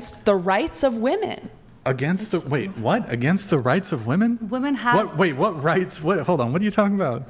the rights of women. Against the wait, what? Against the rights of women? Women have what rights? What? Hold on. What are you talking about?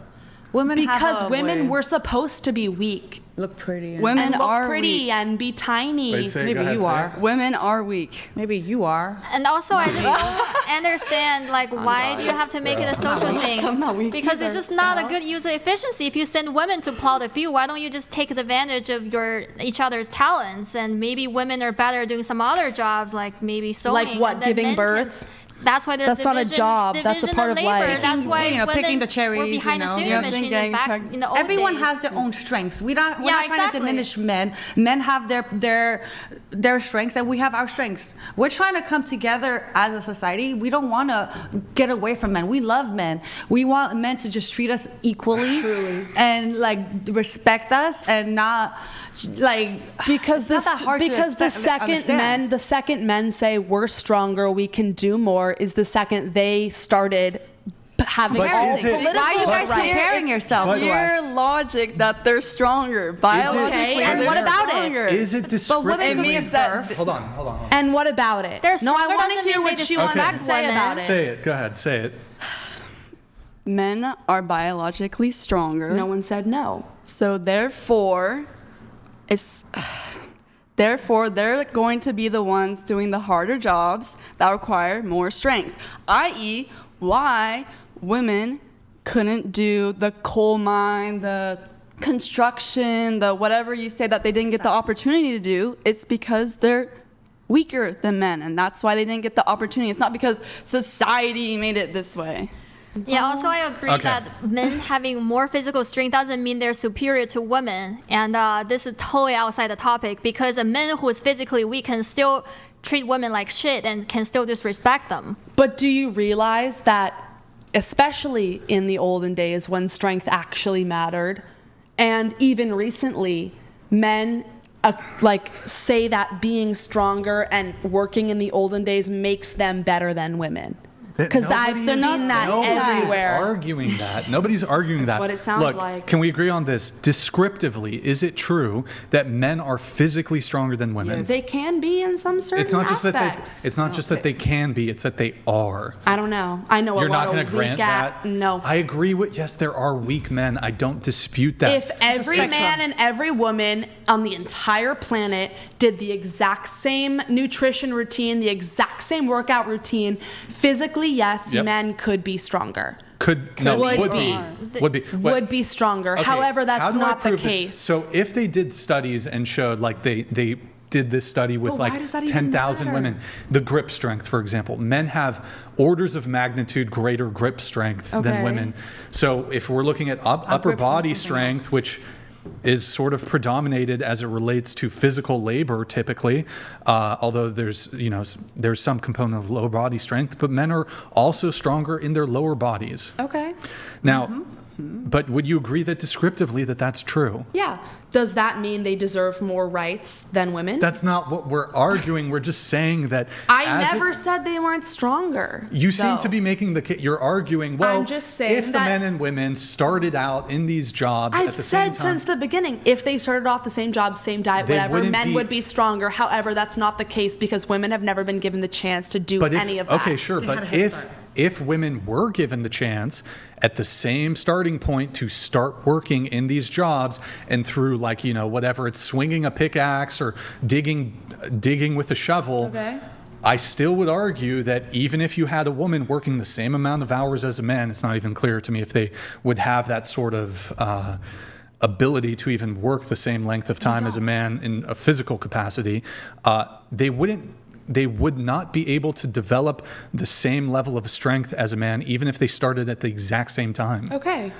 women Because have a women way. were supposed to be weak look pretty. And Women and look are pretty weak. and be tiny. Wait, say it, go maybe ahead, you say are. it. Women are weak. Maybe you are. And also, I just don't understand, like, why do you have to make it a social thing? I'm not weak Because it's either. just not a good user efficiency. If you send women to plow the field, why don't you just take advantage of each other's talents? And maybe women are better doing some other jobs, like maybe sewing. Like what, and then giving men birth? That's why there's That's not a job. That's a division part of labor. life. That's why You know, women picking the were cherries, behind you the know. sewing Yeah, machine getting back pregnant. in the old Everyone days. has their own strengths. We're not trying exactly. to diminish men. Men have their strengths, and we have our strengths. We're trying to come together as a society. We don't want to get away from men. We love men. We want men to just treat us equally, Truly. and like respect us, and not like Because it's not that hard to understand. the second men say we're stronger, we can do more, is the second they started having But all is it- political Why are you guys rights. comparing yourselves to Your us? logic that they're stronger biologically. Okay, and they're what about it? stronger. Is it But descriptive? women It can means give that- birth. Hold on. And what about it? They're No, I stronger want to doesn't hear mean what they she just wants to respect say women. about it. Say it. Go ahead. Say it. Men are biologically stronger. No one said no. So therefore, they're going to be the ones doing the harder jobs that require more strength. I.e., why women couldn't do the coal mine, the construction, the whatever you say that they didn't get the opportunity to do. It's because they're weaker than men, and that's why they didn't get the opportunity. It's not because society made it this way. Yeah, also I agree Okay. that men having more physical strength doesn't mean they're superior to women. And this is totally outside the topic, because a man who is physically weak can still treat women like shit and can still disrespect them. But do you realize that, especially in the olden days when strength actually mattered, and even recently, men say that being stronger and working in the olden days makes them better than women? Because I've seen that everywhere. Nobody's arguing that. Nobody's arguing that. That's what it sounds Look, like. Can we agree on this? Descriptively, is it true that men are physically stronger than women? They can be in some certain It's not just aspects. that it's not just that they can be. It's that they are. I don't know. I know You're a not lot going of to grant weak that. No. I agree with. Yes, there are weak men. I don't dispute that. If every man and every woman on the entire planet did the exact same nutrition routine, the exact same workout routine, physically, yes, Yep. men could be stronger. would be. Would be stronger. Okay, However, how that's do I not the prove this? case. So if they did studies and showed, like they did this study with But why like does that even 10,000 matter? women, the grip strength, for example, men have orders of magnitude greater grip strength than Okay. women. So if we're looking at upper grip from body something strength, which is sort of predominated as it relates to physical labor typically, although there's some component of lower body strength, but men are also stronger in their lower bodies. Okay. Now, but would you agree that descriptively that's true? Yeah. Does that mean they deserve more rights than women? That's not what we're arguing. We're just saying that. I as never it- said they weren't stronger. You seem though. to be making the case. You're arguing. Well, I'm just saying if the that- men and women started out in these jobs I've at the same said time, since the beginning, if they started off the same job, same diet, They whatever, wouldn't men be- would be stronger. However, that's not the case because women have never been given the chance to do but if, any of that. okay, sure, had but a head start. if women were given the chance at the same starting point to start working in these jobs, and through whatever it's swinging a pickaxe or digging with a shovel, Okay. I still would argue that even if you had a woman working the same amount of hours as a man, it's not even clear to me if they would have that sort of ability to even work the same length of time as a man in a physical capacity, they would not be able to develop the same level of strength as a man, even if they started at the exact same time. Okay.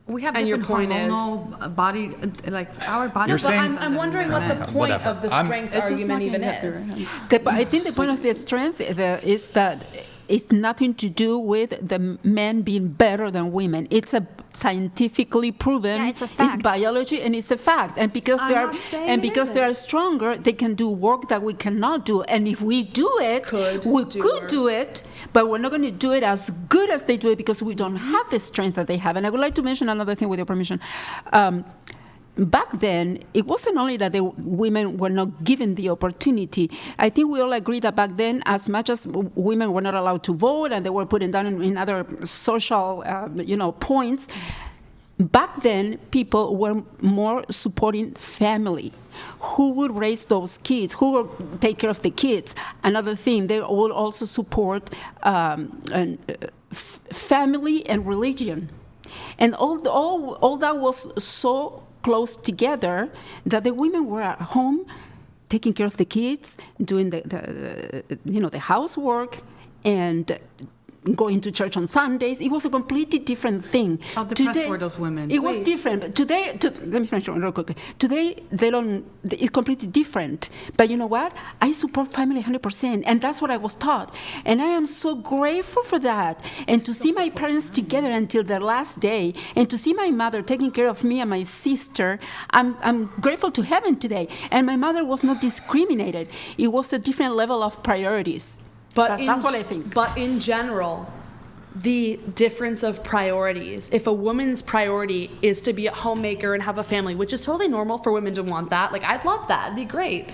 We have And your different point is- hormonal body, like our body. You're But saying- I'm wondering what the point Whatever. of the I'm- strength It's just argument not even gonna get is. there. I think the point of the strength is that it's nothing to do with the men being better than women. It's a scientifically proven. Yeah, it's a fact. Biology, and it's a fact. And because I'm not saying it they are isn't. stronger, they can do work that we cannot do. And if we do it, we could do it, but we're not going to do it as good as they do it because we don't have the strength that they have. And I would like to mention another thing, with your permission. back then, it wasn't only that the women were not given the opportunity. I think we all agree that back then, as much as women were not allowed to vote and they were put down in other social, points, back then, people were more supporting family. Who would raise those kids? Who would take care of the kids? Another thing, they will also support family and religion. And all that was so close together that the women were at home taking care of the kids, doing the housework, and going to church on Sundays. It was a completely different thing. How depressed were those women? It was different. But today, let me finish real quickly. Today, it's completely different. But you know what? I support family 100%, and that's what I was taught. And I am so grateful for that. And to see my parents together until their last day, and to see my mother taking care of me and my sister, I'm grateful to heaven today. And my mother was not discriminated. It was a different level of priorities. But That's what I think. But in general, the difference of priorities, if a woman's priority is to be a homemaker and have a family, which is totally normal for women to want that, like I'd love that, it'd be great.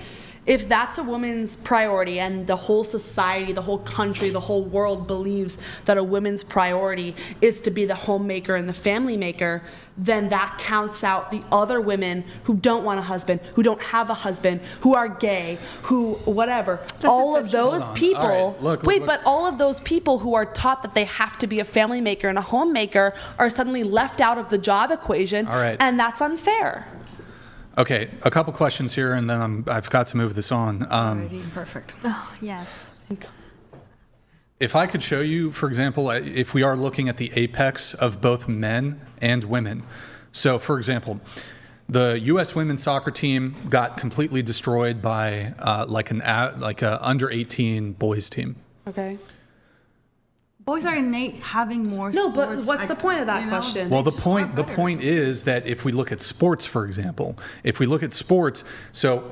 If that's a woman's priority and the whole society, the whole country, the whole world believes that a woman's priority is to be the homemaker and the family maker, then that counts out the other women who don't want a husband, who don't have a husband, who are gay, who whatever. All of those people, All right, look. but all of those people who are taught that they have to be a family maker and a homemaker are suddenly left out of the job equation, All right. and that's unfair. Okay, a couple questions here, and then I've got to move this on. Perfect. Oh, yes. If I could show you, for example, if we are looking at the apex of both men and women. So, for example, the U.S. women's soccer team got completely destroyed by like a under 18 boys team. Okay. Boys are innate having more No, sports. but what's the point of that question? Well, the point is that if we look at sports, for example, so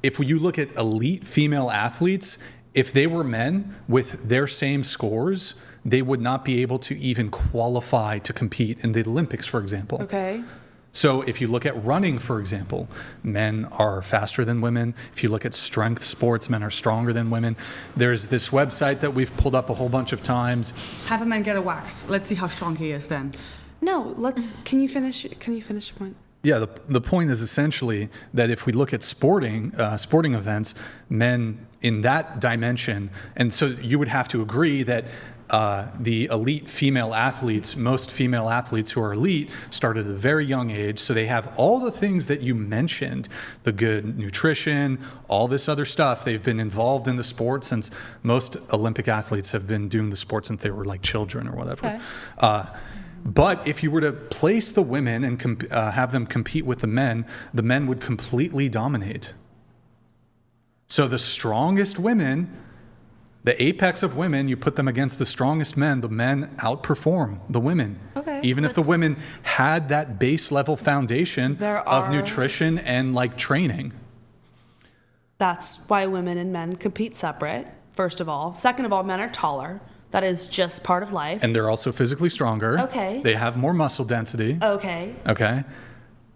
if you look at elite female athletes, if they were men with their same scores, they would not be able to even qualify to compete in the Olympics, for example. Okay. So if you look at running, for example, men are faster than women. If you look at strength sports, men are stronger than women. There's this website that we've pulled up a whole bunch of times. Have a man get a wax. Let's see how strong he is then. No, can you finish your point? Yeah, the point is essentially that if we look at sporting events, men in that dimension, and so you would have to agree that the elite female athletes, most female athletes who are elite, start at a very young age, so they have all the things that you mentioned, the good nutrition, all this other stuff. They've been involved in the sport since most Olympic athletes have been doing the sport since they were like children or whatever. Okay. But if you were to place the women and have them compete with the men would completely dominate. So the strongest women, the apex of women, you put them against the strongest men, the men outperform the women. Okay. Even if the women had that base level foundation There of are- nutrition and like training. That's why women and men compete separate, first of all. Second of all, men are taller. That is just part of life. And they're also physically stronger. Okay. They have more muscle density. Okay. Okay.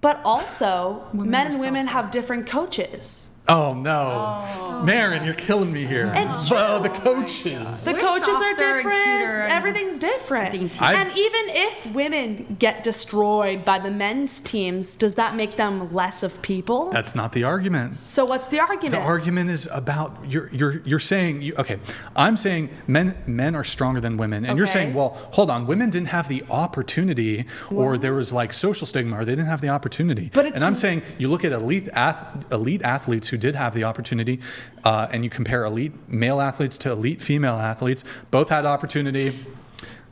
But also, men and are women have different coaches. Oh no. Marin, you're killing me here. It's true. Oh, the coaches. The We're coaches are softer and different. cuter and Everything's different. dainty. And even if women get destroyed by the men's teams, does that make them less of people? That's not the argument. So what's the argument? The argument is about you're saying okay. I'm saying men are stronger than women, and you're Okay. saying, well, hold on, women didn't have the opportunity, or there was like social stigma, or they didn't have the opportunity. But it's- and I'm saying you look at elite athletes who did have the opportunity, and you compare elite male athletes to elite female athletes. Both had opportunity.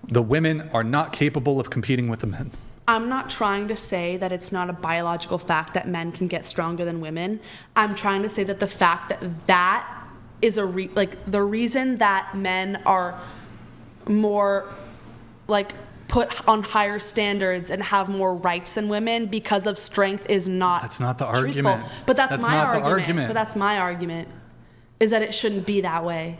The women are not capable of competing with the men. I'm not trying to say that it's not a biological fact that men can get stronger than women. I'm trying to say that the fact that is the reason that men are more like put on higher standards and have more rights than women because of strength is not That's not the truthful. argument. But that's That's my not the argument. argument. But that's my argument is that it shouldn't be that way.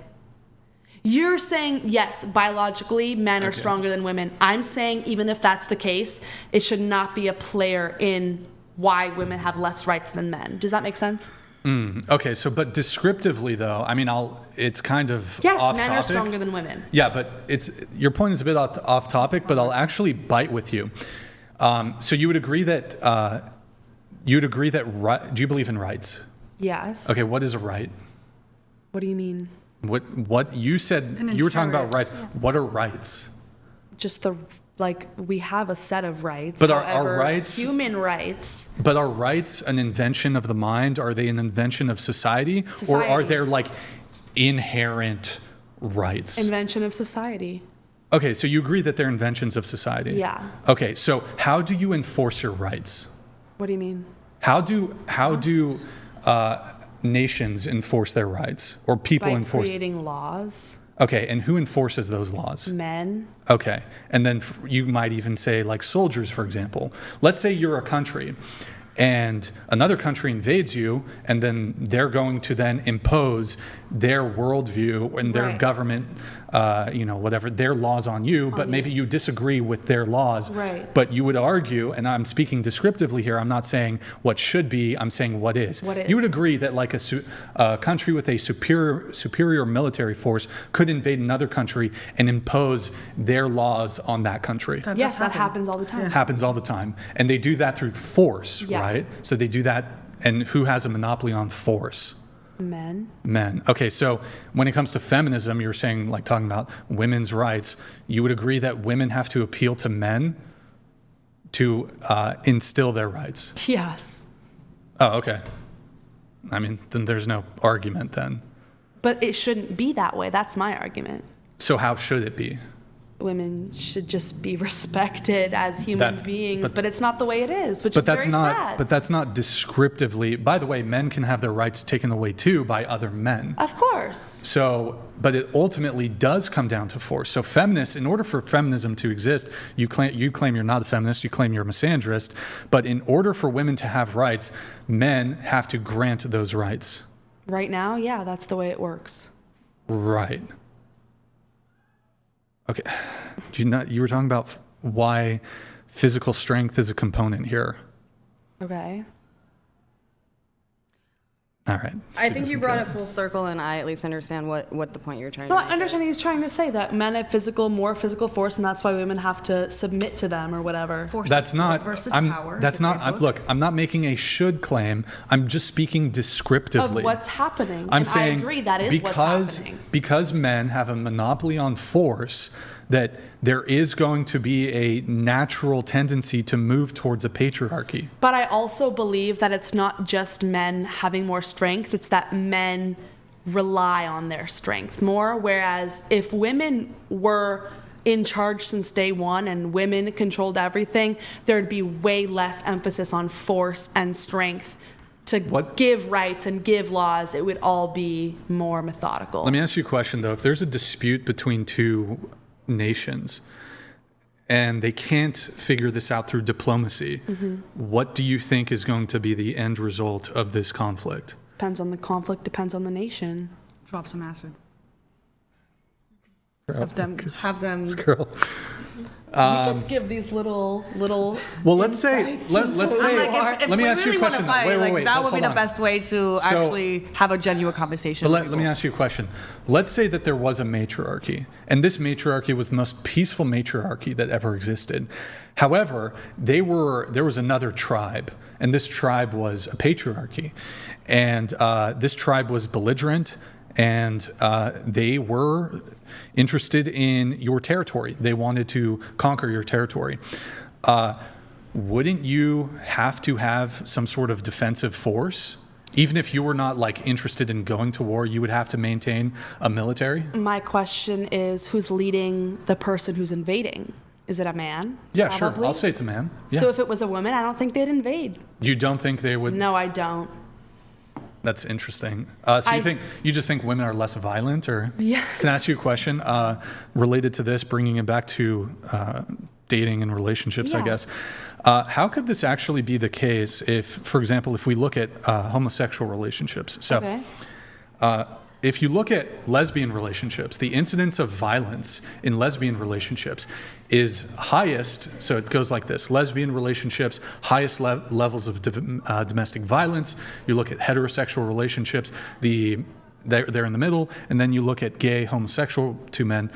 You're saying, yes, biologically, men are stronger than women. I'm saying, even if that's the case, it should not be a player in why women have less rights than men. Does that make sense? Okay, so but descriptively though, I mean, it's kind of Yes, off men topic. are stronger than women. Yeah, but your point is a bit off topic, but I'll actually bite with you. So you would agree that do you believe in rights? Yes. Okay, what is a right? What do you mean? What you said, you were talking about rights. What are rights? Just we have a set of rights. But are However, rights- human rights? But are rights an invention of the mind? Are they an invention of society? Or are Society. there like inherent rights? Invention of society. Okay, so you agree that they're inventions of society? Yeah. Okay, so how do you enforce your rights? What do you mean? How do nations enforce their rights, or people By enforce? creating laws. Okay, and who enforces those laws? Men. Okay, and then you might even say like soldiers, for example. Let's say you're a country, and another country invades you, and then they're going to then impose their worldview and their Right. government, whatever, their laws on you, but maybe you disagree with their laws. Right. But you would argue, and I'm speaking descriptively here, I'm not saying what should be, I'm saying what is. What is. You would agree that like a country with a superior military force could invade another country and impose their laws on that country. Yes, that happens all the time. Happens all the time. And they do that through force, Yeah. right? So they do that, and who has a monopoly on force? Men. Men. Okay, so when it comes to feminism, you're saying, like talking about women's rights, you would agree that women have to appeal to men to instill their rights? Yes. Oh, okay. I mean, then there's no argument then. But it shouldn't be that way. That's my argument. So how should it be? Women should just be respected as human beings, but it's not the way it is, which But is that's very not. sad. But that's not descriptively. By the way, men can have their rights taken away too by other men. Of course. So, but it ultimately does come down to force. So feminists, in order for feminism to exist, you claim you're not a feminist, you claim you're a misandrist, but in order for women to have rights, men have to grant those rights. Right now, yeah, that's the way it works. Right. Okay. You were talking about why physical strength is a component here. Okay. All right. I think you brought it full circle, and I at least understand what the point you're trying No, to I make understand is. he's trying to say that men have more physical force, and that's why women have to submit to them or whatever. That's not. versus I'm. power, That's not. separate both. Look, I'm not making a should claim. I'm just speaking descriptively. Of what's happening. I'm and saying I agree that is what's happening. because men have a monopoly on force, that there is going to be a natural tendency to move towards a patriarchy. But I also believe that it's not just men having more strength, it's that men rely on their strength more. Whereas if women were in charge since day one and women controlled everything, there'd be way less emphasis on force and strength to give rights and give laws. It would all be more methodical. Let me ask you a question, though. If there's a dispute between two nations and they can't figure this out through diplomacy, what do you think is going to be the end result of this conflict? Depends on the conflict, depends on the nation. Drop some acid. Girl. Have them. Girl. We just give these little. Well, let's say, let's say, If let me we ask you a really wanna question. fight, Wait, that would be hold the on. best way to actually have a genuine conversation. But with let me people. ask you a question. Let's say that there was a matriarchy, and this matriarchy was the most peaceful matriarchy that ever existed. However, there was another tribe, and this tribe was a patriarchy. And this tribe was belligerent, and they were interested in your territory. They wanted to conquer your territory. Wouldn't you have to have some sort of defensive force? Even if you were not like interested in going to war, you would have to maintain a military? My question is, who's leading the person who's invading? Is it a man? Yeah, Probably. sure. I'll say it's a man. Yeah. So if it was a woman, I don't think they'd invade. You don't think they would? No, I don't. That's interesting. So you just think women are less violent, or? Yes. Can I ask you a question related to this, bringing it back to dating and relationships, I Yeah. guess. How could this actually be the case if, for example, if we look at homosexual relationships? So, Okay. if you look at lesbian relationships, the incidence of violence in lesbian relationships is highest. So it goes like this: lesbian relationships, highest levels of domestic violence. You look at heterosexual relationships, they're in the middle, and then you look at gay, homosexual, two men,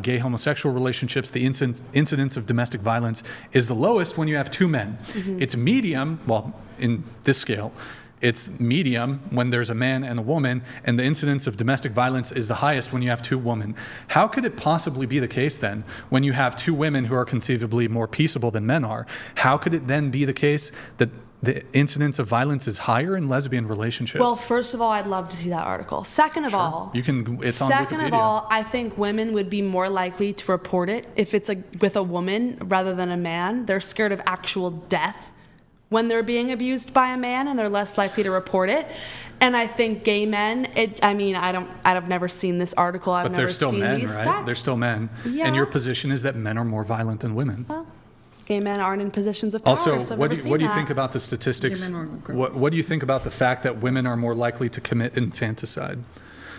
gay, homosexual relationships, the incidence of domestic violence is the lowest when you have two men. It's medium, well, in this scale, it's medium when there's a man and a woman, and the incidence of domestic violence is the highest when you have two women. How could it possibly be the case then when you have two women who are conceivably more peaceable than men are? How could it then be the case that the incidence of violence is higher in lesbian relationships? Well, first of all, I'd love to see that article. Second of all, you can. It's on second Wikipedia. of all, I think women would be more likely to report it if it's with a woman rather than a man. They're scared of actual death when they're being abused by a man, and they're less likely to report it. And I think gay men, I've never seen this article. I've But never they're still seen men, these right? stats. They're still men. Yeah. And your position is that men are more violent than women. Well, gay men aren't in positions of power. Also, so I've what never do you seen think that. about the statistics? Gay men aren't grown. What do you think about the fact that women are more likely to commit infanticide?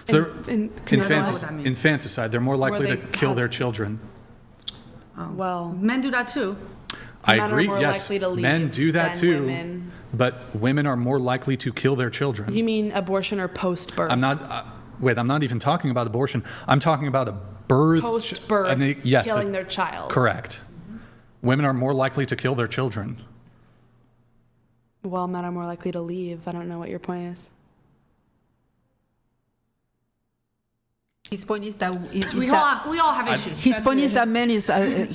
So commit what? I don't know what that means. infanticide. They're more likely they to kill have- their children. Well, Men do that too. I men agree. are more Yes, likely to leave men do that than too. women. But women are more likely to kill their children. You mean abortion or post-birth? I'm not. Wait, I'm not even talking about abortion. I'm talking about a birth. Post-birth, Yes, killing their child. Correct. Women are more likely to kill their children. Well, men are more likely to leave. I don't know what your point is. His point is that We all have issues. his point is that men is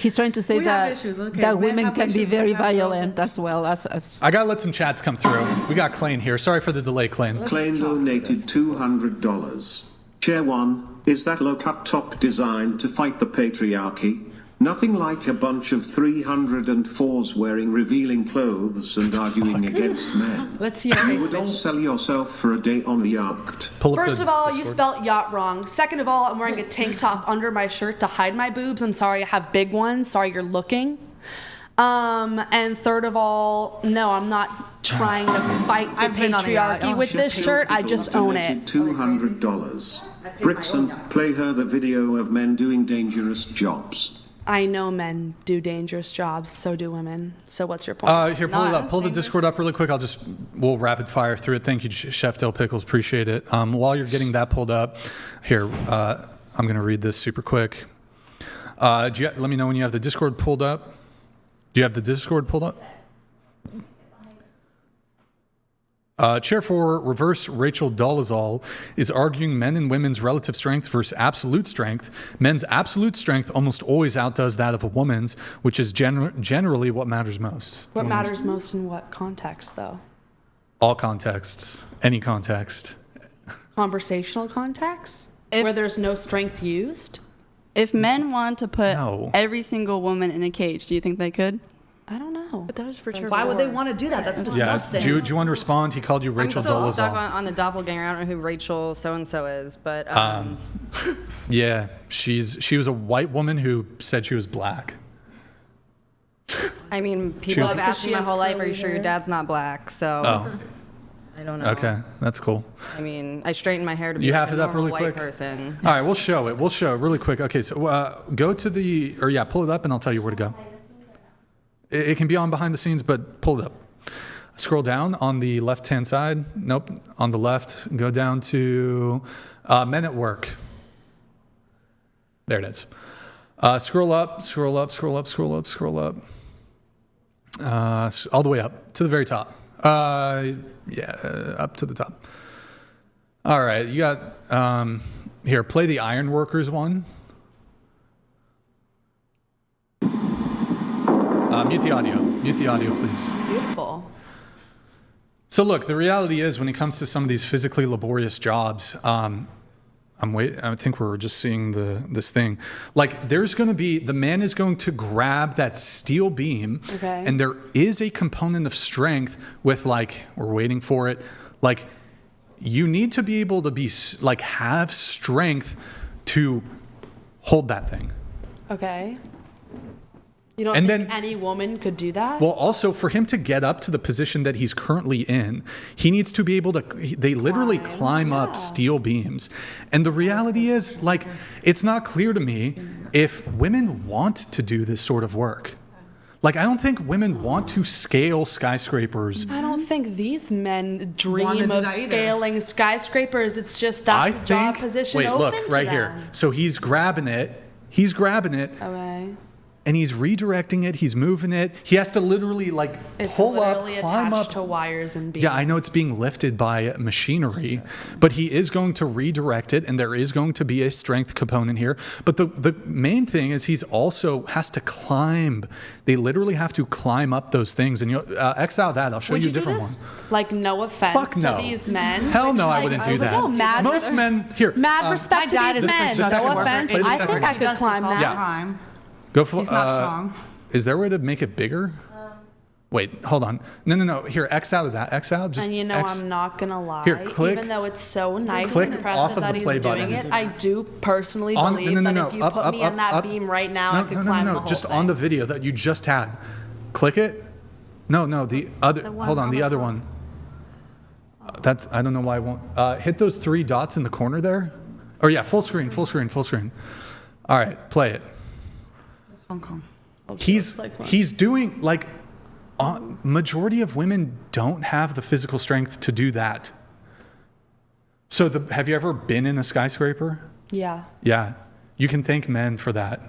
he's trying to say We have that issues, okay. that Men women have can be issues, very we have those. violent as well as I gotta let some chats come through. We got Klain here. Sorry for the delay, Klain. Klein donated $200. Chair 1, is that low-cut top designed to fight the patriarchy? Nothing like a bunch of 304s wearing revealing clothes and arguing against men. Let's see your face, You would all bitch. sell yourself for a day on the yacht. Pull up First the of all, you Discord. spelt yacht wrong. Second of all, I'm wearing a tank top under my shirt to hide my boobs. I'm sorry I have big ones. Sorry you're looking. And third of all, no, I'm not trying to fight the I've been on a yacht. patriarchy Oh, with shit. this shirt. I just own Donated it. $200. Britson, play her the video of men doing dangerous jobs. I know men do dangerous jobs, so do women. So what's your point? Here, pull it up. Pull the Discord up really quick. We'll rapid fire through it. Thank you, Chef Del Pickles. Appreciate it. While you're getting that pulled up, here, I'm going to read this super quick. Let me know when you have the Discord pulled up. Do you have the Discord pulled up? Chair for Reverse Rachel Dolezal is arguing men and women's relative strength versus absolute strength. Men's absolute strength almost always outdoes that of a woman's, which is generally what matters most. What matters most in what context, though? All contexts, any context. Conversational context? If- Where there's no strength used? If men want to put No. every single woman in a cage, do you think they could? I don't know. But that was for sure. Why would they want to do that? That's Yeah. disgusting. Do you want to respond? He called you I'm Rachel still stuck Dolezal. on the doppelganger. I don't know who Rachel so-and-so is, but Yeah, she was a white woman who said she was black. I mean, people was- have asked me my Because she whole has life, are you curly sure your hair? dad's not black? So Oh, I don't know. okay, that's cool. I mean, I straighten my hair to be You like have a it up normal really white quick? person. All right, we'll show it. We'll show it really quick. Okay, so go to pull it up and I'll tell you where to go. It can be on behind the scenes, but pull it up. Scroll down on the left-hand side. Nope, on the left. Go down to Men at Work. There it is. Scroll up, scroll up, scroll up, scroll up, scroll up. All the way up to the very top. Up to the top. All right, you got, here, play the Ironworkers one. Mute the audio, please. Beautiful. So look, the reality is when it comes to some of these physically laborious jobs, I think we're just seeing this thing. Like there's going to be, the man is going to grab that steel beam, Okay. and there is a component of strength with like, we're waiting for it. Like you need to be able to be like, have strength to hold that thing. Okay. You don't And think then- any woman could do that? Well, also for him to get up to the position that he's currently in, he needs to be able to, they literally climb up steel beams. And the reality is, like, it's not clear to me if women want to do this sort of work. Like, I don't think women want to scale skyscrapers. I don't think these men Wanna dream do of that either. scaling skyscrapers. It's just I that's a job think, position wait, open look, to right them. here. So he's grabbing it, Okay. and he's redirecting it, he's moving it. He has to literally, like, It's pull up, literally climb attached up. to wires and beams. Yeah, I know it's being lifted by machinery, but he is going to redirect it, and there is going to be a strength component here. But the main thing is he's also has to climb. They literally have to climb up those things. And X out that. I'll show Would you a you do different this? one. Like, no offense Fuck to no. these men. Hell which, no, I like, wouldn't do that. No, mad Most men here. Mad respect My dad to is these a men. construction No worker. offense. Play the I second think one. I He could does climb this all the that. time. Go for. He's not strong. Is there a way to make it bigger? Wait, hold on. No. Here, X out of that. X out. Just And X. I'm not gonna lie. Here, click- Even though it's so nice click and off impressive of that the he's play doing button. it, I do personally On- believe no, that no, if you up, put up, me up, in that up. beam right now, I could no, climb the whole just thing. on the video that you just had. Click it. No, the other. The one Hold on, on the the other top. one. That's. I don't know why I won't. Hit those 3 dots in the corner there. Or yeah, full screen. All right, play it. Hong Kong. He's doing like. Majority of women don't have the physical strength to do that. So have you ever been in a skyscraper? Yeah. Yeah, you can thank men for that.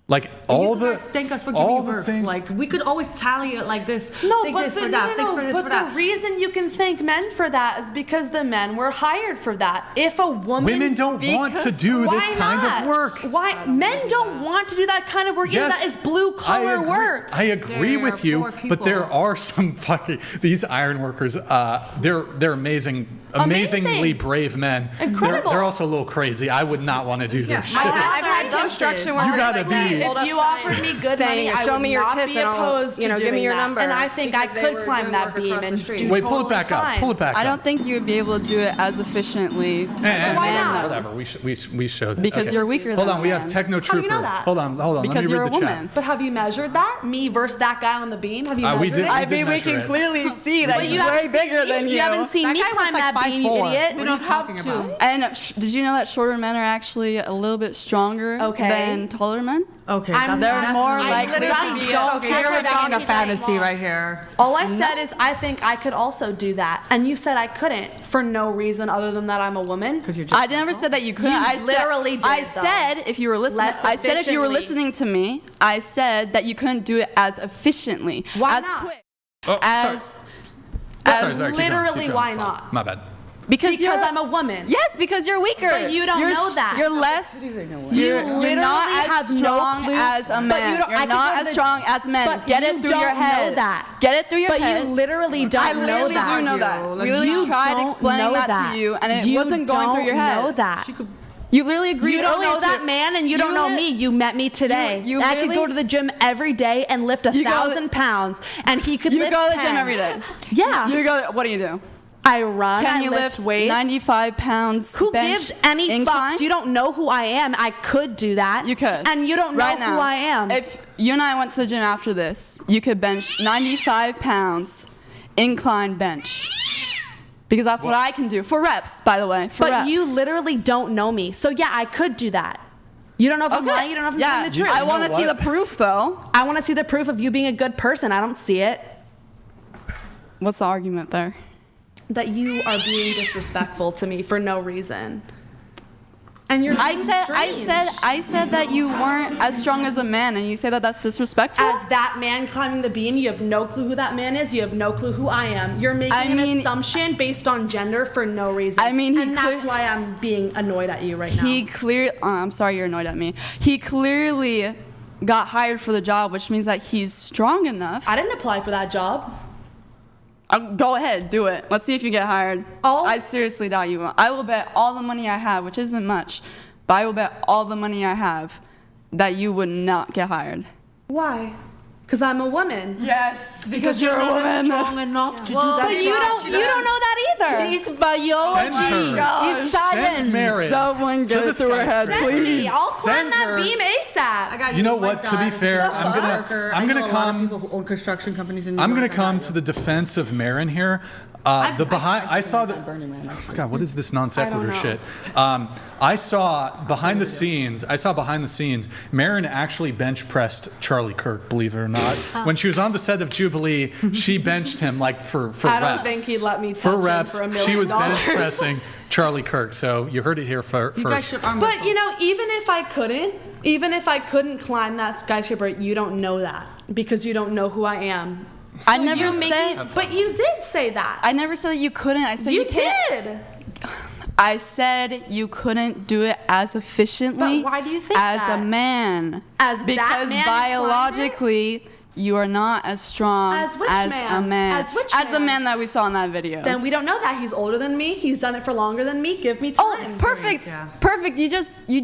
Like all you the guys thank us for all giving the birth. thing- Like we could always tally it like this. No, think but this the, for no, that. Think no, for this but for the that. reason you can thank men for that is because the men were hired for that. If a woman Women don't want to do this Why kind not? of work. Why men don't want to do that kind of work? Either Yes, that is blue I collar agree. work. I agree They're with you, poor but there people. are some fucking these iron workers. They're amazingly brave men. Incredible. They're also a little crazy. I would not want to do this shit. I've had construction workers gotta like that be- hold If up you signs offered me good saying, money, I show would me your not tits be and I'll, opposed to give doing me your that. number. And I think I because they could were climb doing that work beam across the and street. do Wait, totally pull it back fine. up. Pull it back I up. don't think you would be able to do it as efficiently as a why man, not? though. Whatever. We showed it. Because Okay. you're weaker Hold than on. a We have man. Techno How do you Trooper. know that? Hold on. Let Because me you're read a the chat. woman. But have you measured that? Me versus that guy on the beam? Have you we measured did- it? I I mean, we measure can it. clearly see that But he's you way haven't bigger seen me. than you. You haven't seen That me guy was climb like that beam, you 5'4". idiot. We don't have to. And did you know that shorter men are actually a little bit stronger Okay. than taller men? Okay, I'm that's not- more definitely- likely literally to be don't Okay, care you're about talking a his fantasy small. right here. All I said is I think I could also do that. And you said I couldn't for no reason other than that I'm a woman. Because you're just I never said that you couldn't. You I said, literally did, I though. said if you were listening. Less I said if you were efficiently. listening to me, I said that you couldn't do it as efficiently, Why as not? quick, Oh, as sorry, That's keep going, literally keep going. why Fuck. not? My bad. because Because I'm a woman. Yes, because you're weaker. But you don't You're know that. You're less. You You're literally not as have no strong clue. as a But man. you don't- I You're could not go to as the- strong as men. But Get you it through your don't head. know that. Get it through your But head. you literally don't I know literally that. do know that. We literally You tried don't explaining know that to you, and it You wasn't going through your don't head. know that. You literally agreed You don't earlier know to that it. man, and you don't know lit- me. You met me today. you I could literally- go to the gym every day and lift You go to- 1,000 pounds, and he could You lift go to the 10. gym every day. Yeah. You go. What do you do? I run. Can I you lift weights. 95 pounds? Who bench gives any incline? fucks? You don't know who I am. I could do that. You could. And you don't know right now. who I am. If you and I went to the gym after this, you could bench 95 pounds incline bench. Because that's what I can do. For reps, by the way. For but reps. you literally don't know me. So yeah, I could do that. You don't know if I'm Okay. lying. You don't know if I'm yeah. telling the truth. I want to know see the what? proof, though. I want to see the proof of you being a good person. I don't see it. What's the argument there? That you are being disrespectful to me for no reason. And you're I being said strange. that you weren't as strong as a man, and you say that that's disrespectful. As that man climbing the beam, you have no clue who that man is. You have no clue who I am. You're making I an mean- assumption based on gender for no reason. I mean, he and that's why I'm being annoyed at you right now. He clearly, I'm sorry you're annoyed at me. He clearly got hired for the job, which means that he's strong enough. I didn't apply for that job. Go ahead, do it. Let's see if you get hired. I seriously doubt you will. I will bet all the money I have, which isn't much, but I will bet all the money I have that you would not get hired. Why? Because I'm a woman. Yes, Because you're not strong enough to do that But you don't know that either. It is biology. Send her. It's Send science. Marin Someone to get the it through her head, skyscraper. please. I'll climb Send that her. beam ASAP. I got You know My what? To dad be is a fair, big I'm gonna- worker. I'm I know gonna a lot of come- people who own construction companies in New I'm York. going to I got come you. to the defense of Marin here. The behind, I saw the. Oh God, what is this non sequitur know. shit? I saw behind the scenes. Marin actually bench pressed Charlie Kirk. Believe it or not, when she was on the set of Jubilee, she benched him like for reps. I don't think he'd let me touch for him reps. for $1 million. She was bench pressing Charlie Kirk. So you heard it here You guys first. should arm But wrestle. you know, even if I couldn't climb that skyscraper, you don't know that because you don't know who I am. I So never you're said. but you did say that. I never said that you couldn't. I said You you can't. did. I said you couldn't do it as efficiently But why do you think as that? a man. As that because man biologically you are not as strong As which as man? a man. As which the man? man that we saw in that video. Then we don't know that. He's older than me. He's done it for longer than me. Give me Oh, time. perfect. yeah. Perfect. You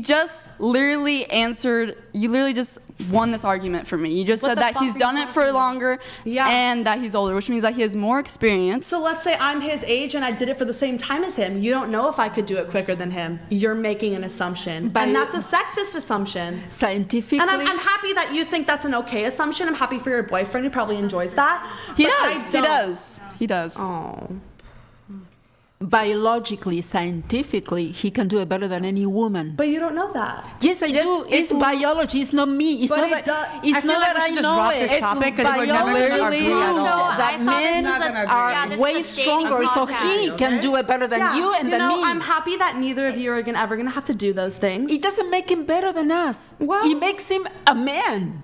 just literally answered. You literally just won this argument for me. You just What said the that fuck he's are you done it for talking about? longer Yeah. and that he's older, which means that he has more experience. So let's say I'm his age and I did it for the same time as him. You don't know if I could do it quicker than him. You're making an assumption. But- and that's a sexist assumption. Scientifically. And I'm happy that you think that's an okay assumption. I'm happy for your boyfriend who probably enjoys that. He But I does. He don't. does. He does. Oh. biologically, scientifically, he can do it better than any woman. But you don't know that. Yes, I do. It's biology. It's not me. It's But not it that. does- It's I feel not like that we I should just know drop it. this It's topic 'cause we're never gonna biologically agree at all. that I thought men this was a- are yeah, this way was a dating stronger, so podcast. he can do it better than you and than me. I'm happy that neither of you are ever gonna have to do those things. It doesn't make him better than us. Well- It makes him a man.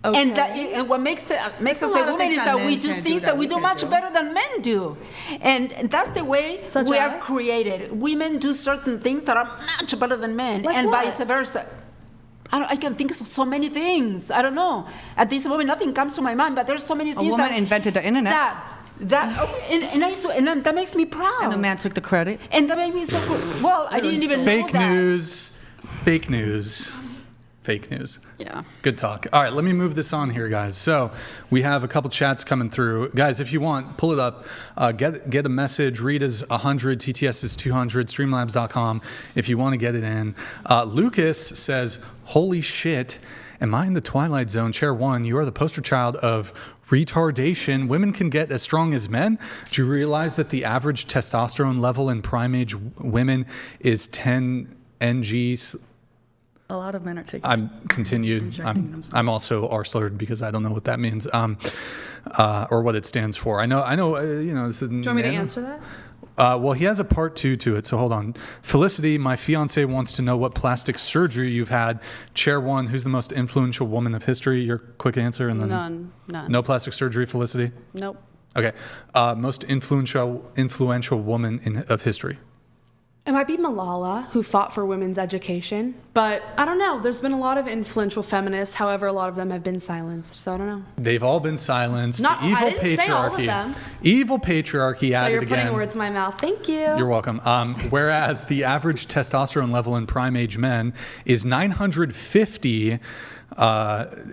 And, and what makes us There's a a lot of woman things is that that we men do can't do things that that we we do can much do. better than men do. And that's the way Such we as? are created. Women do certain things that are much better than men, Like and what? vice versa. I can think of so many things. I don't know. At this moment, nothing comes to my mind, but there's so many A things woman that invented the internet. and that makes me proud. And the man took the credit. And that made me so cool. Well, I didn't even know Fake that. news. Fake news. Fake news. Yeah. Good talk. All right, let me move this on here, guys. So we have a couple chats coming through. Guys, if you want, pull it up. Get a message. Read is 100. TTS is 200. Streamlabs.com if you want to get it in. Lucas says, holy shit, am I in the Twilight Zone? Chair 1, you are the poster child of retardation. Women can get as strong as men. Do you realize that the average testosterone level in prime age women is 10 ng? A lot of men are taking. I'm continued. Injecting themselves. I'm also R-slurred because I don't know what that means, or what it stands for. I know. You know. This is, Do you want me to answer that? Well, he has a part 2 to it, so hold on. Felicity, my fiance wants to know what plastic surgery you've had. Chair 1, who's the most influential woman of history? Your quick answer, and then None. no plastic surgery. Felicity. Nope. Okay. Most influential woman of history. It might be Malala, who fought for women's education, but I don't know. There's been a lot of influential feminists. However, a lot of them have been silenced, so I don't know. They've all been silenced. Not- The evil I didn't say all of patriarchy. them. Evil patriarchy So at you're it again. putting words in my mouth. Thank you. You're welcome. Whereas the average testosterone level in prime age men is 950.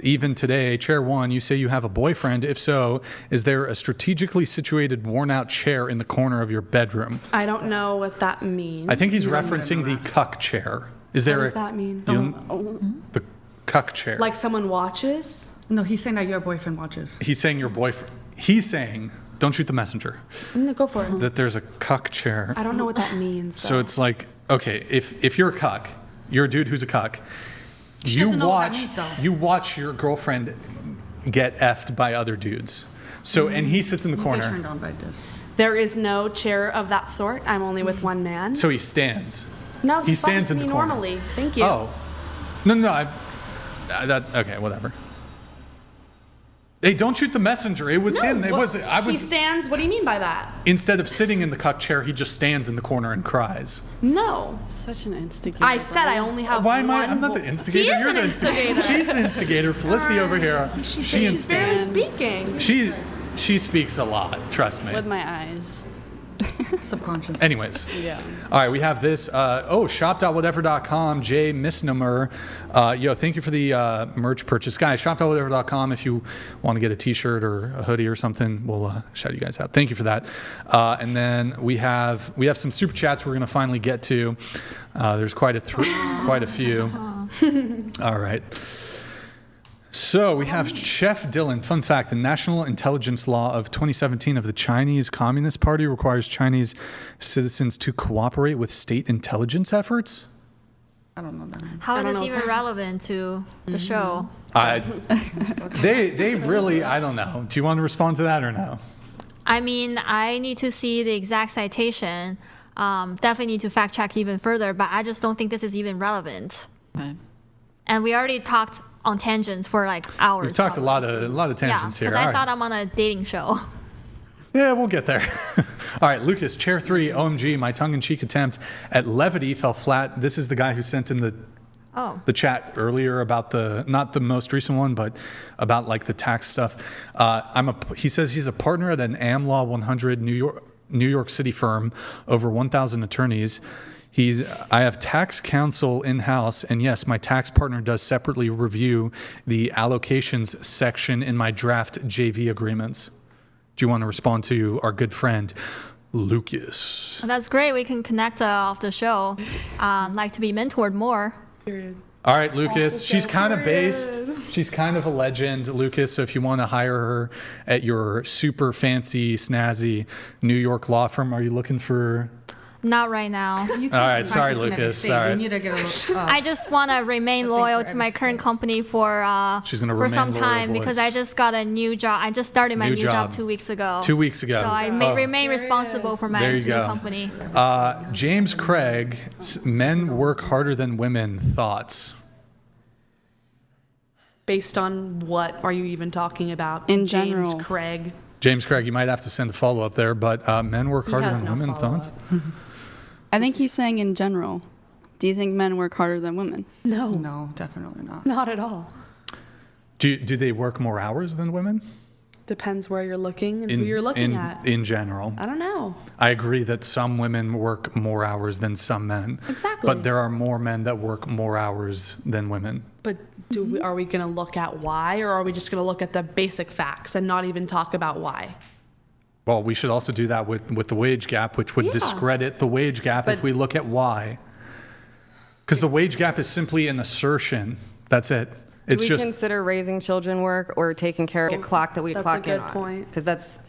Even today, Chair 1, you say you have a boyfriend. If so, is there a strategically situated, worn-out chair in the corner of your bedroom? I don't know what that means. I think he's referencing the cuck chair. Is there What does a, that mean? the cuck chair? Like someone watches? No, he's saying that your boyfriend watches. He's saying your boyfriend. He's saying, don't shoot the messenger. No, go for it. That there's a cuck chair. I don't know what that means. So it's like, okay, if you're a cuck, you're a dude who's a cuck. She You doesn't know what that watch, means, though. you watch your girlfriend get effed by other dudes. So, and he sits in the You get corner. turned on by this. There is no chair of that sort. I'm only with one man. So he stands. No, he stands follows in me the corner. normally. Thank you. Oh, no. Okay, whatever. Hey, don't shoot the messenger. It was No, him. It what- was. I He was. stands. What do you mean by that? Instead of sitting in the cuck chair, he just stands in the corner and cries. No. Such an instigator. I said I only have Why am one. I? I'm not the instigator. He is You're an the instigator. She's the instigator. Felicity over here. She She's barely instigates. speaking. She speaks a lot. Trust me. With my eyes. Subconscious. Anyways. Yeah. All right, we have this. Shop.whatever.com, Jay Misnomer. Thank you for the merch purchase. Guys, shop.whatever.com. If you want to get a t-shirt or a hoodie or something, we'll shout you guys out. Thank you for that. And then we have some super chats we're going to finally get to. There's quite a few. All right. So we have Chef Dylan. Fun fact, the National Intelligence Law of 2017 of the Chinese Communist Party requires Chinese citizens to cooperate with state intelligence efforts. I don't know that. How is this even relevant to the show? They really, I don't know. Do you want to respond to that or no? I mean, I need to see the exact citation. Definitely need to fact check even further, but I just don't think this is even relevant. Right. And we already talked on tangents for like hours. We've talked a lot of tangents here. Because I thought I'm on a dating show. Yeah, we'll get there. All right, Lucas, Chair 3, OMG, my tongue-in-cheek attempt at levity fell flat. This is the guy who sent in the chat earlier about not the most recent one, but about like the tax stuff. He says he's a partner at an AmLaw 100 New York City firm, over 1,000 attorneys. I have tax counsel in-house, and yes, my tax partner does separately review the allocations section in my draft JV agreements. Do you want to respond to our good friend, Lucas? That's great. We can connect off the show. Like to be mentored more. All right, Lucas. She's kind of based. She's kind of a legend, Lucas. So if you want to hire her at your super fancy, snazzy New York law firm, are you looking for... Not right now. All right, sorry, Lucas. Sorry. You need to get I just want to remain loyal to my current company for some time because I just got a new job. I just started my new job 2 weeks ago. 2 weeks ago. So I may remain responsible for my new company. James Craig, men work harder than women. Thoughts? Based on what are you even talking about? In general. James Craig. James Craig, you might have to send a follow-up there, but men work harder than women. Thoughts? I think he's saying in general. Do you think men work harder than women? No, definitely not. Not at all. Do they work more hours than women? Depends where you're looking and who you're looking at. In general. I don't know. I agree that some women work more hours than some men. Exactly. But there are more men that work more hours than women. But are we going to look at why, or are we just going to look at the basic facts and not even talk about why? Well, we should also do that with the wage gap, which would discredit the wage gap if we look at why. Because the wage gap is simply an assertion. That's it. Do we consider raising children work or taking care of a clock that we clock in on? That's a good point. Because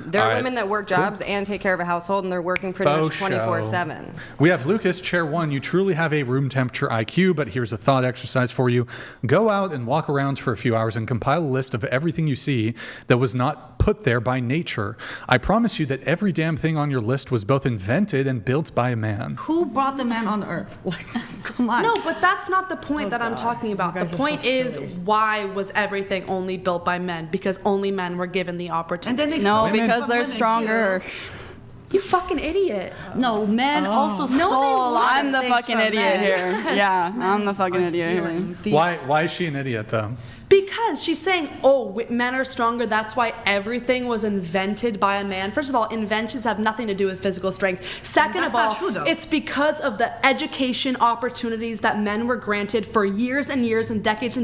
there are women that work jobs and take care of a household, and they're working pretty much 24/7. We have Lucas, Chair 1. You truly have a room temperature IQ, but here's a thought exercise for you. Go out and walk around for a few hours and compile a list of everything you see that was not put there by nature. I promise you that every damn thing on your list was both invented and built by a man. Who brought the man on the earth? Like, come on. No, but that's not the point that I'm talking about. The point is, why was everything only built by men? Because only men were given the opportunity. And then they No, stole because they're stronger. You fucking idiot. No, men also stole. No, I'm the fucking idiot here. Yeah, I'm the fucking idiot here. Why is she an idiot, though? Because she's saying, men are stronger, that's why everything was invented by a man. First of all, inventions have nothing to do with physical strength. Second of all, it's because of the education opportunities that men were granted for years and years and decades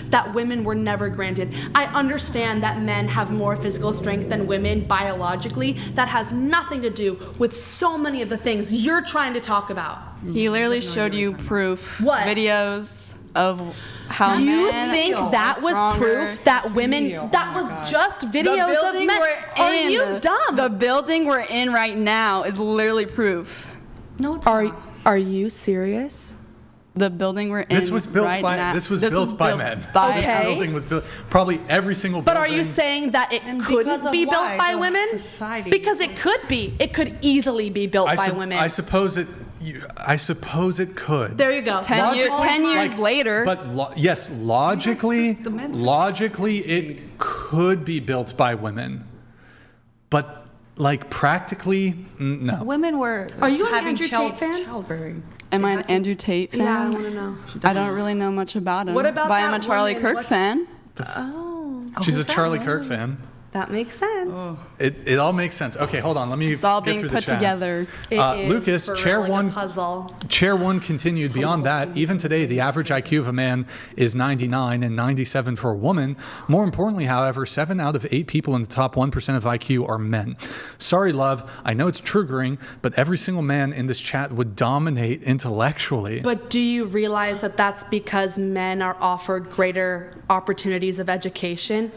that women were never granted. I understand that men have more physical strength than women biologically. That has nothing to do with so many of the things you're trying to talk about. He literally showed you proof. What? Videos of how You men think that was stronger. proof that women, that was just videos of men? Are you dumb? The building we're in right now is literally proof. No, it's not. Are you serious? The building we're in This was built right by now. This was built by men. Okay. This building was built. Probably every single But building. are you saying that it couldn't be built by women? Because it could be. It could easily be built by women. I suppose it could. There you go. 10 years later. But logically, it could be built by women. But like practically, no. Women were. Are you an having Andrew Tate fan? childbearing. Am I an Andrew Tate fan? Yeah, I want to know. I don't really know much about him. What about but that I'm a Charlie woman? Kirk fan. She's a Charlie Kirk fan. That makes sense. It all makes sense. Okay, hold on. Let me It's all get being through put the chats. together. It is Lucas, for chair real, like a one. puzzle. Chair one continued. Beyond that, even today, the average IQ of a man is 99 and 97 for a woman. More importantly, however, 7 out of 8 people in the top 1% of IQ are men. Sorry, love. I know it's triggering, but every single man in this chat would dominate intellectually. But do you realize that that's because men are offered greater opportunities of education?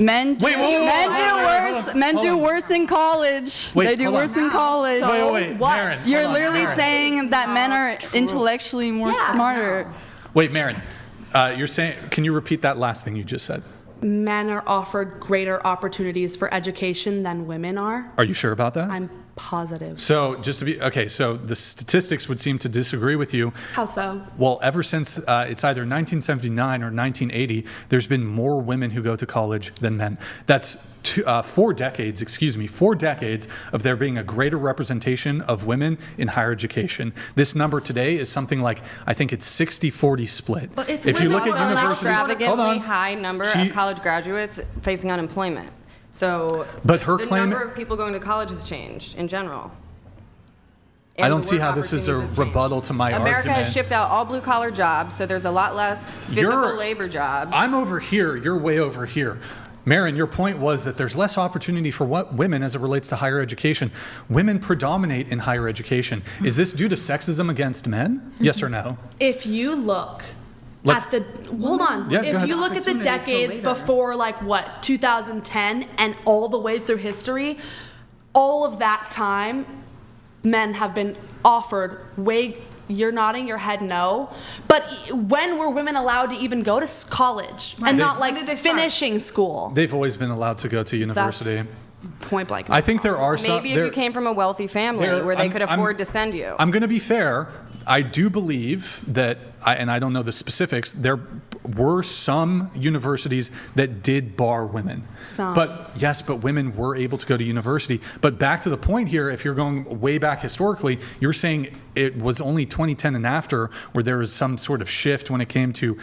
Men do, Wait, whoa, whoa, men whoa, do wait, worse. hold on, Men hold do on. worse in college. Wait, they do hold on. worse in college. Wait, what? Maren, You're hold on, literally Maren. saying that men are intellectually more smarter. Wait, Maren. You're saying? Can you repeat that last thing you just said? Men are offered greater opportunities for education than women are. Are you sure about that? I'm positive. So just to be okay, so the statistics would seem to disagree with you. How so? Well, ever since it's either 1979 or 1980, there's been more women who go to college than men. That's 4 decades, 4 decades of there being a greater representation of women in higher education. This number today is something like, I think it's 60-40 split. But if you look also at an universities, hold extravagantly on. high number of college graduates facing unemployment. So But her the claim- number of people going to college has changed in general. I And don't the see work how this is a opportunities have changed. rebuttal to my America argument. has shipped out all blue collar jobs, so there's a lot less physical labor jobs. I'm over here, you're way over here. Marin, your point was that there's less opportunity for women as it relates to higher education. Women predominate in higher education. Is this due to sexism against men? Yes or no? If you look Let's- at hold on. Yeah, go If ahead. you look at the decades before, like what, 2010 and all the way through history, all of that time, men have been offered way. You're nodding your head no. But when were women allowed to even go to college and not like finishing school? They've always been allowed to go to university. Point blank. I think there are some. Maybe if you came from a wealthy family where they could afford to send you. I'm going to be fair. I do believe that, and I don't know the specifics, there were some universities that did bar women. Some. But yes, but women were able to go to university. But back to the point here, if you're going way back historically, you're saying it was only 2010 and after where there was some sort of shift when it came to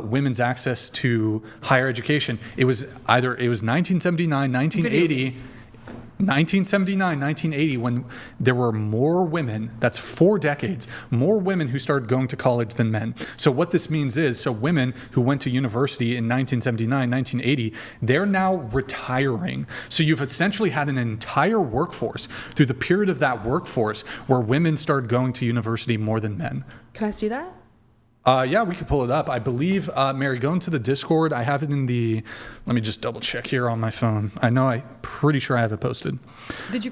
women's access to higher education. It was 1979, 1980. 1979, 1980, when there were more women, that's 4 decades, more women who started going to college than men. So what this means is, so women who went to university in 1979, 1980, they're now retiring. So you've essentially had an entire workforce through the period of that workforce where women started going to university more than men. Can I see that? Yeah, we could pull it up. I believe, Mary, go into the Discord. I have it in the, let me just double check here on my phone. I'm pretty sure I have it posted. Did you